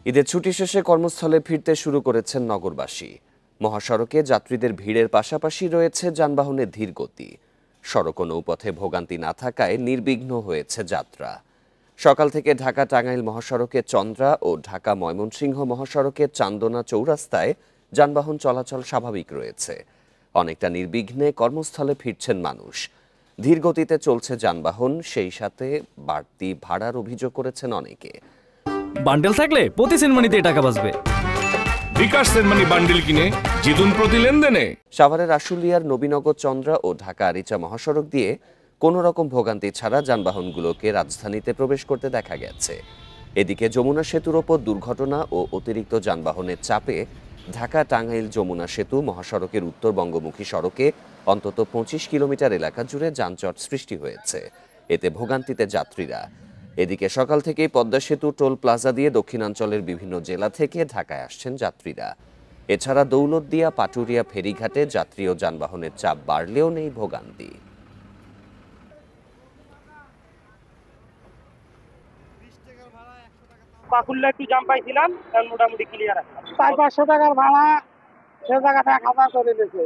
ঈদের ছুটি শেষে কর্মস্থলে ফিরতে শুরু করেছেন নগরবাসী। মহাসড়কে যাত্রীদের ভিড়ের পাশাপাশি রয়েছে যানবাহনের ধীর গতি। সড়ক ও নৌপথে ভোগান্তি না থাকায় নির্বিঘ্ন হয়েছে যাত্রা। সকাল থেকে ঢাকা টাঙ্গাইল মহাসড়কে চন্দ্রা ও ঢাকা ময়মনসিংহ মহাসড়কে চান্দনা চৌরাস্তায় যানবাহন চলাচল স্বাভাবিক রয়েছে। অনেকটা নির্বিঘ্নে কর্মস্থলে ফিরছেন মানুষ। ধীর গতিতে চলছে যানবাহন, সেই সাথে বাড়তি ভাড়ার অভিযোগ করেছেন অনেকে। বান্ডেল থাকলে প্রতি সেনমানিতে টাকা বাঁচবে। বিকাশ সেনমানি বান্ডেল কিনে জিতুন প্রতি লেনদেনে। সাভারের আশুলিয়ার নবীনগর চন্দ্রা ও ঢাকা আরিচা মহাসড়ক দিয়ে কোনো রকম ভোগান্তি ছাড়া যানবাহনগুলোকে রাজধানীতে প্রবেশ করতে দেখা গেছে। এদিকে যমুনা সেতুর ওপর দুর্ঘটনা ও অতিরিক্ত যানবাহনের চাপে ঢাকা টাঙ্গাইল যমুনা সেতু মহাসড়কের উত্তর বঙ্গমুখী সড়কে অন্তত 25 কিলোমিটার এলাকা জুড়ে যানজট সৃষ্টি হয়েছে। এতে ভোগান্তিতে যাত্রীরা। এদিকে সকাল থেকেই পদ্মা সেতু টোল প্লাজা দিয়ে দক্ষিণাঞ্চলের বিভিন্ন জেলা থেকে ঢাকায় আসছেন যাত্রীরা। এছাড়া দৌলতদিয়া পাটুরিয়া ফেরিঘাটে যাত্রী ও যানবাহনের চাপ বাড়লেও নেই ভোগান্তি। পাকুল্লা একটু জাম পাইছিলাম, মোটামুটি ক্লিয়ার আছে। 400-500 টাকার ভাড়া সে জায়গাটা 1000 করে নিয়েছে।